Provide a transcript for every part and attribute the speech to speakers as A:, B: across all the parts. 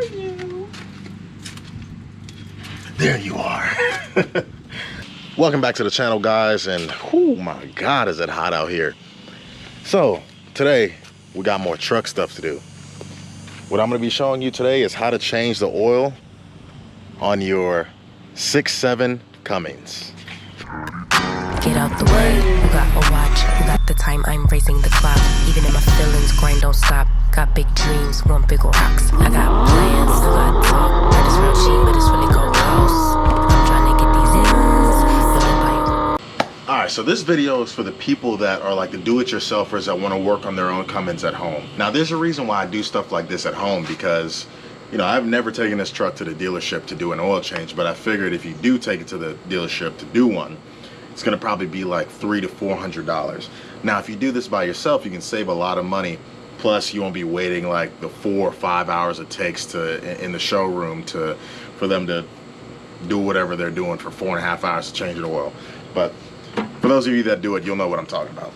A: are you? There you are. Welcome back to the channel, guys, and oh my God, is it hot out here. So today we got more truck stuff to do. What I'm going to be showing you today is how to change the oil on your 6.7 Cummins.
B: Get out the way, you got a watch, you got the time, I'm raising the clock. Even in my feelings, grind don't stop. Got big dreams, want big rocks. I got plans, I got talk. That is real cheap, but it's really cold house. I'm trying to get these ends.
A: Alright, so this video is for the people that are like the do-it-yourselfers that want to work on their own Cummins at home. Now there's a reason why I do stuff like this at home, because you know, I've never taken this truck to the dealership to do an oil change, but I figured if you do take it to the dealership to do one, it's gonna probably be like $300 to $400. Now, if you do this by yourself, you can save a lot of money. Plus, you won't be waiting like the 4 or 5 hours it takes to in the showroom for them to do whatever they're doing for 4.5 hours to change the oil. But for those of you that do it, you'll know what I'm talking about.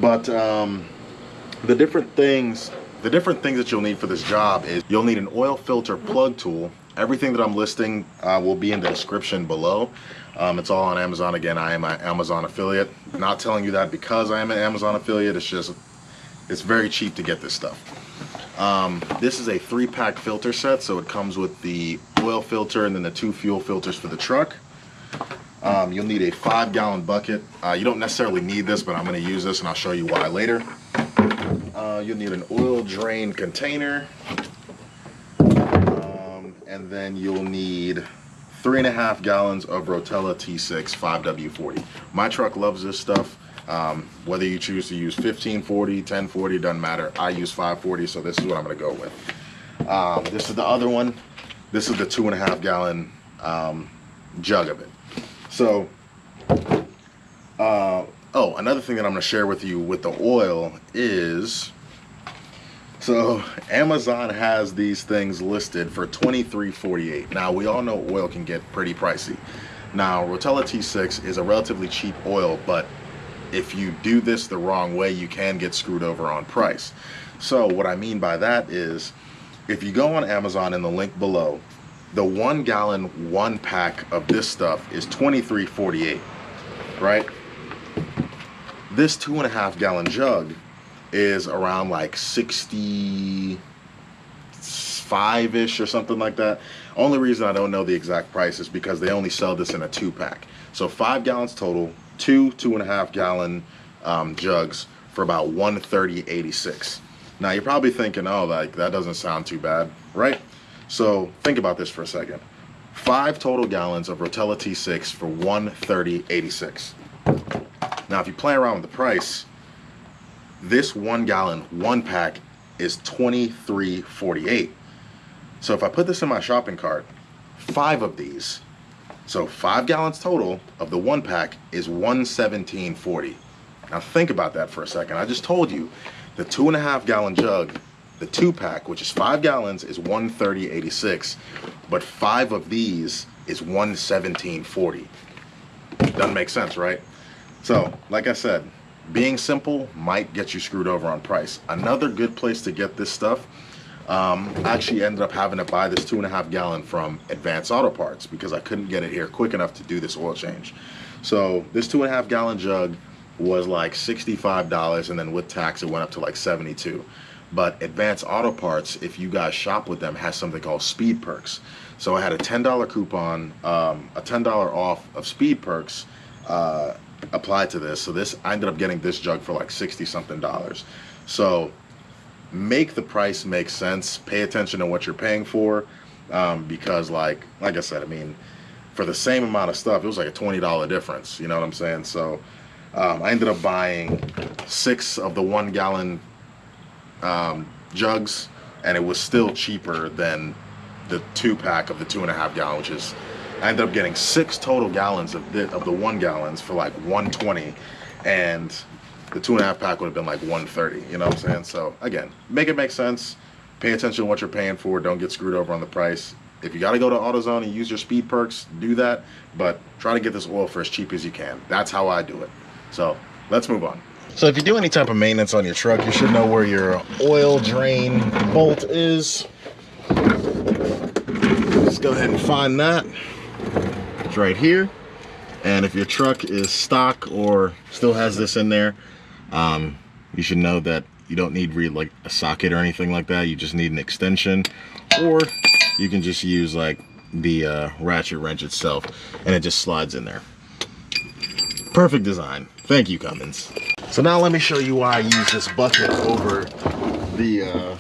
A: But the different things that you'll need for this job is you'll need an oil filter plug tool. Everything that I'm listing will be in the description below. It's all on Amazon. Again, I am an Amazon affiliate. I'm not telling you that because I am an Amazon affiliate. It's just, it's very cheap to get this stuff. This is a 3-pack filter set, so it comes with the oil filter and then the 2 fuel filters for the truck. You'll need a 5-gallon bucket. You don't necessarily need this, but I'm going to use this and I'll show you why later. You'll need an oil drain container. And then you'll need 3.5 gallons of Rotella T6 5W40. My truck loves this stuff. Whether you choose to use 1540, 1040, doesn't matter. I use 540, so this is what I'm going to go with. This is the other one. This is the 2.5 gallon jug of it. So, oh, another thing that I'm going to share with you with the oil is, so Amazon has these things listed for $23.48. Now we all know oil can get pretty pricey. Now Rotella T6 is a relatively cheap oil, but if you do this the wrong way, you can get screwed over on price. So what I mean by that is, if you go on Amazon in the link below, the 1 gallon 1-pack of this stuff is $23.48, right? This 2.5 gallon jug is around like 65-ish or something like that. Only reason I don't know the exact price is because they only sell this in a 2-pack. So 5 gallons total, 2.5 gallon jugs for about $130.86. Now you're probably thinking, oh, like that doesn't sound too bad, right? So think about this for a second. 5 total gallons of Rotella T6 for $130.86. Now if you play around with the price, this 1 gallon 1-pack is $23.48. So if I put this in my shopping cart, 5 of these, so 5 gallons total of the 1-pack is $117.40. Now think about that for a second. I just told you the 2.5 gallon jug, the 2-pack, which is 5 gallons, is $130.86, but 5 of these is $117.40. Doesn't make sense, right? So like I said, being simple might get you screwed over on price. Another good place to get this stuff, I actually ended up having to buy this 2.5 gallon from Advanced Auto Parts because I couldn't get it here quick enough to do this oil change. So this 2.5 gallon jug was like $65, and then with tax it went up to like $72. But Advanced Auto Parts, if you guys shop with them, has something called Speed Perks. So I had a $10 coupon, a $10 off of Speed Perks applied to this. So this, I ended up getting this jug for like $60-something. So make the price make sense. Pay attention to what you're paying for, because like I said, I mean, for the same amount of stuff, it was like a $20 difference. You know what I'm saying? So I ended up buying 6 of the 1 gallon jugs, and it was still cheaper than the 2-pack of the 2.5 gallon, which is, I ended up getting 6 total gallons of the 1 gallons for like $120, and the 2.5 pack would have been like $130. You know what I'm saying? So again, make it make sense. Pay attention to what you're paying for. Don't get screwed over on the price. If you got to go to AutoZone and use your Speed Perks, do that. But try to get this oil for as cheap as you can. That's how I do it. So let's move on. So if you do any type of maintenance on your truck, you should know where your oil drain bolt is. Just go ahead and find that. It's right here. And if your truck is stock or still has this in there, you should know that you don't need like a socket or anything like that. You just need an extension, or you can just use like the ratchet wrench itself, and it just slides in there. Perfect design. Thank you, Cummins. So now let me show you why I use this bucket over the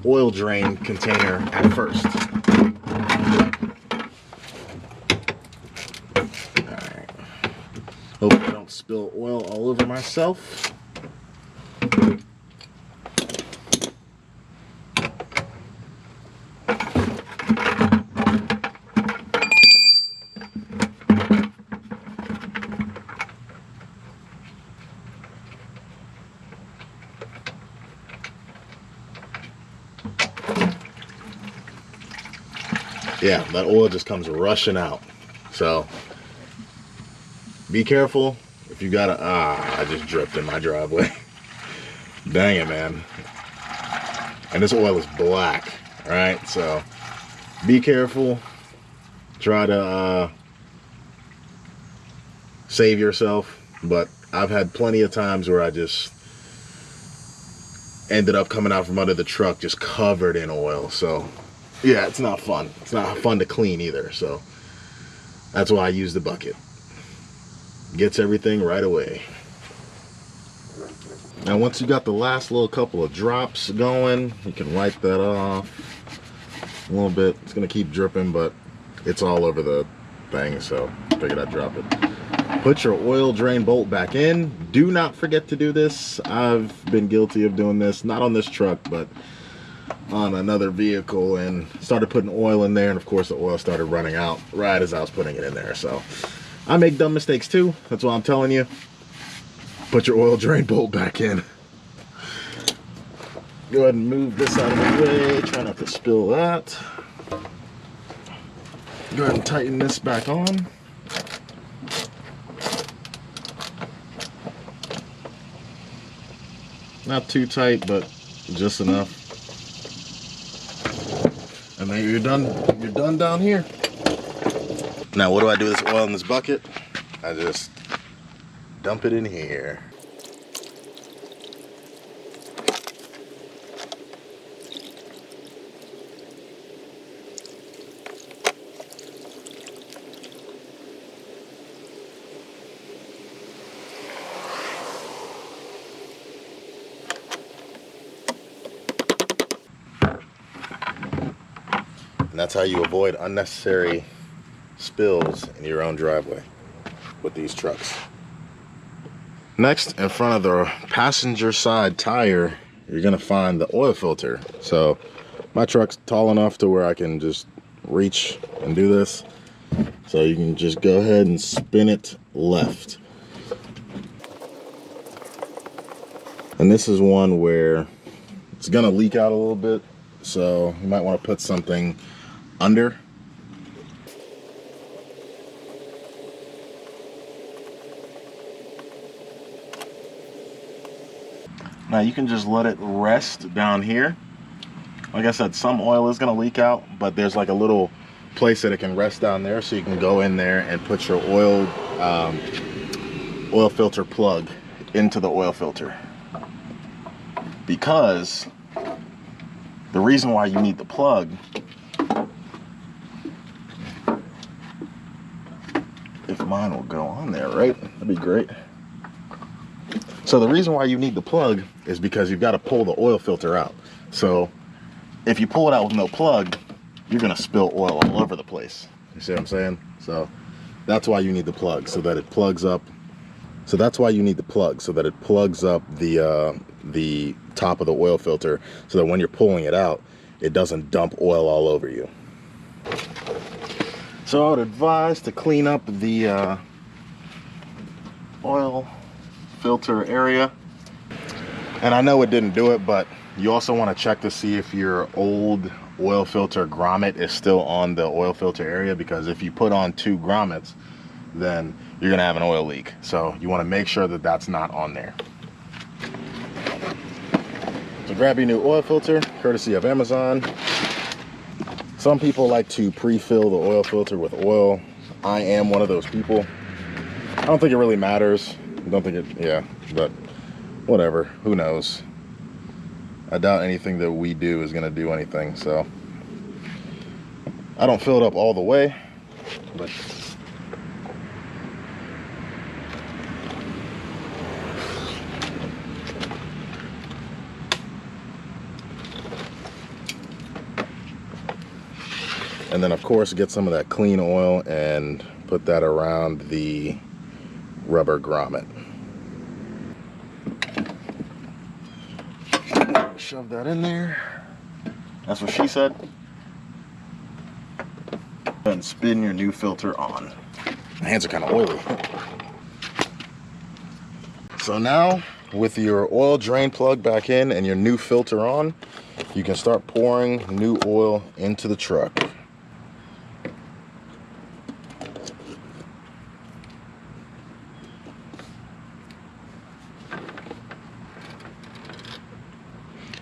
A: oil drain container at first. Alright. Hope I don't spill oil all over myself. Yeah, that oil just comes rushing out. So be careful if you gotta, I just dripped in my driveway. Dang it, man. And this oil is black, all right? So be careful. Try to save yourself. But I've had plenty of times where I just ended up coming out from under the truck just covered in oil. So yeah, it's not fun. It's not fun to clean either. So that's why I use the bucket. Gets everything right away. Now once you got the last little couple of drops going, you can wipe that off a little bit. It's gonna keep dripping, but it's all over the thing, so I figured I'd drop it. Put your oil drain bolt back in. Do not forget to do this. I've been guilty of doing this, not on this truck, but on another vehicle, and started putting oil in there, and of course the oil started running out right as I was putting it in there. So I make dumb mistakes too. That's why I'm telling you, put your oil drain bolt back in. Go ahead and move this out of the way. Try not to spill that. Go ahead and tighten this back on. Not too tight, but just enough. And then you're done down here. Now what do I do with this oil in this bucket? I just dump it in here. And that's how you avoid unnecessary spills in your own driveway with these trucks. Next, in front of the passenger side tire, you're gonna find the oil filter. So my truck's tall enough to where I can just reach and do this. So you can just go ahead and spin it left. And this is one where it's gonna leak out a little bit, so you might want to put something under. Now you can just let it rest down here. Like I said, some oil is gonna leak out, but there's like a little place that it can rest down there, so you can go in there and put your oil filter plug into the oil filter. Because the reason why you need the plug, if mine will go on there, right? That'd be great. So the reason why you need the plug is because you've got to pull the oil filter out. So if you pull it out with no plug, you're gonna spill oil all over the place. You see what I'm saying? So that's why you need the plug, so that it plugs up. So that's why you need the plug, so that it plugs up the top of the oil filter, so that when you're pulling it out, it doesn't dump oil all over you. So I would advise to clean up the oil filter area. And I know it didn't do it, but you also want to check to see if your old oil filter grommet is still on the oil filter area, because if you put on 2 grommets, then you're gonna have an oil leak. So you want to make sure that that's not on there. So grab your new oil filter, courtesy of Amazon. Some people like to pre-fill the oil filter with oil. I am one of those people. I don't think it really matters. I don't think it, yeah, but whatever, who knows. I doubt anything that we do is gonna do anything, so. I don't fill it up all the way, but and then of course get some of that clean oil and put that around the rubber grommet. Shove that in there. That's what she said. And spin your new filter on. My hands are kind of oily. So now, with your oil drain plug back in and your new filter on, you can start pouring new oil into the truck.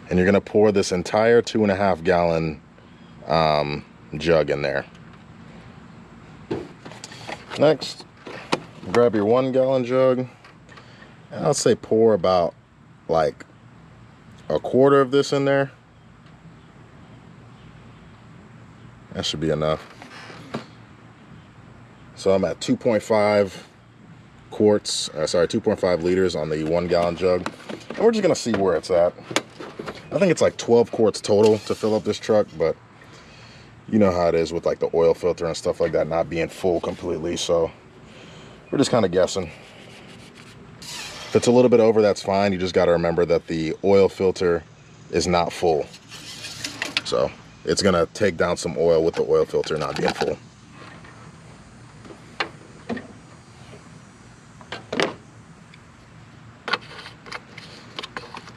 A: And you're gonna pour this entire 2.5 gallon jug in there. Next, grab your 1 gallon jug, and I'll say pour about like 1/4 of this in there. That should be enough. So I'm at 2.5 quarts, sorry, 2.5 liters on the 1 gallon jug. And we're just gonna see where it's at. I think it's like 12 quarts total to fill up this truck, but you know how it is with like the oil filter and stuff like that not being full completely, so we're just kind of guessing. If it's a little bit over, that's fine. You just got to remember that the oil filter is not full, so it's gonna take down some oil with the oil filter not being full.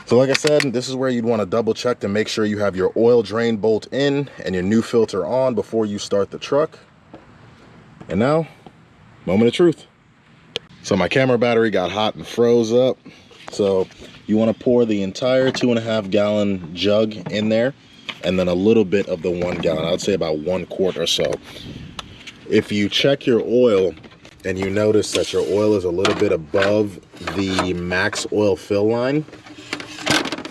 A: So like I said, this is where you'd want to double check to make sure you have your oil drain bolt in and your new filter on before you start the truck. And now, moment of truth. So my camera battery got hot and froze up. So you want to pour the entire 2.5 gallon jug in there, and then a little bit of the 1 gallon. I would say about 1 quart or so. If you check your oil and you notice that your oil is a little bit above the max oil fill line,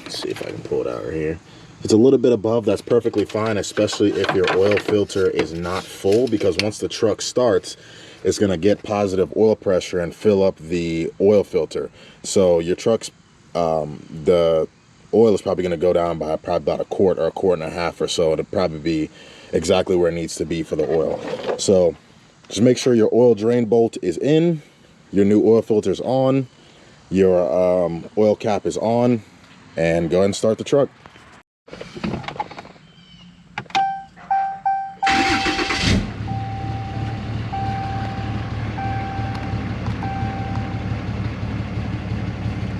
A: let's see if I can pull it out right here. If it's a little bit above, that's perfectly fine, especially if your oil filter is not full, because once the truck starts, it's going to get positive oil pressure and fill up the oil filter. So your truck's, the oil is probably going to go down by probably about 1 quart or 1.5 quarts or so. It'll probably be exactly where it needs to be for the oil. So just make sure your oil drain bolt is in, your new oil filter is on, your oil cap is on, and go ahead and start the truck.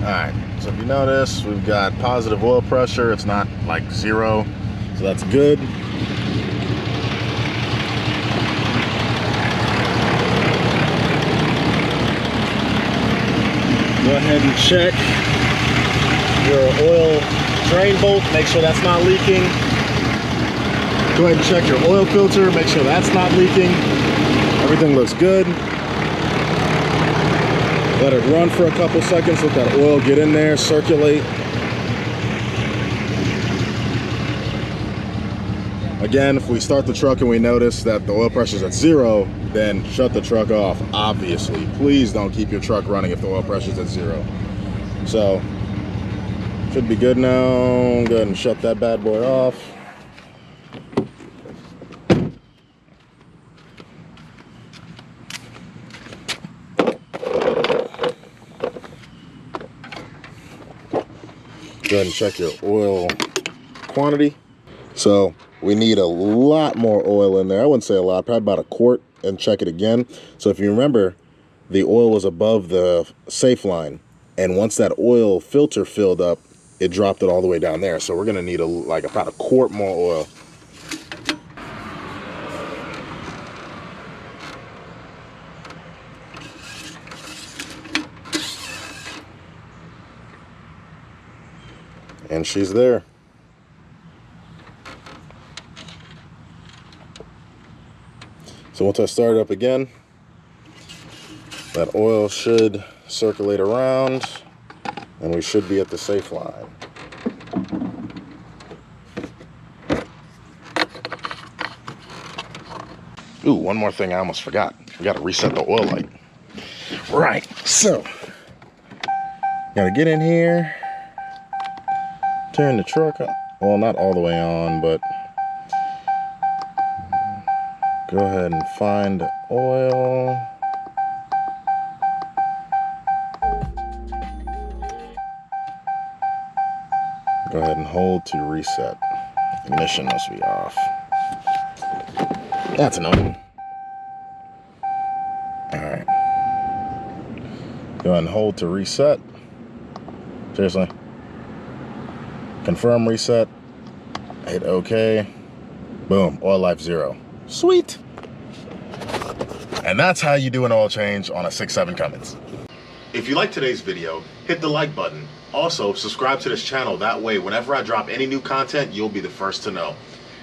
A: Alright, so if you notice, we've got positive oil pressure. It's not like 0, so that's good. Go ahead and check your oil drain bolt, make sure that's not leaking. Go ahead and check your oil filter, make sure that's not leaking. Everything looks good. Let it run for a couple seconds, let that oil get in there, circulate. Again, if we start the truck and we notice that the oil pressure is at 0, then shut the truck off, obviously. Please don't keep your truck running if the oil pressure is at 0. So, should be good now. Go ahead and shut that bad boy off. Go ahead and check your oil quantity. So we need a lot more oil in there. I wouldn't say a lot, probably about 1 quart, and check it again. So if you remember, the oil was above the safe line, and once that oil filter filled up, it dropped it all the way down there. So we're gonna need like about 1 quart more oil. And she's there. So once I start it up again, that oil should circulate around and we should be at the safe line. Ooh, one more thing I almost forgot. We gotta reset the oil light. Right, so gotta get in here, turn the truck on. Well, not all the way on, but go ahead and find oil. Go ahead and hold to reset. Ignition must be off. That's annoying. Alright. Go ahead and hold to reset. Seriously. Confirm reset. Hit OK. Boom. Oil life 0. Sweet. And that's how you do an oil change on a 6.7 Cummins. If you like today's video, hit the like button. Also, subscribe to this channel. That way, whenever I drop any new content, you'll be the first to know.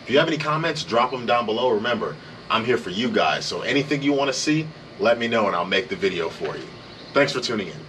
A: If you have any comments, drop them down below. Remember, I'm here for you guys. So anything you want to see, let me know and I'll make the video for you. Thanks for tuning in.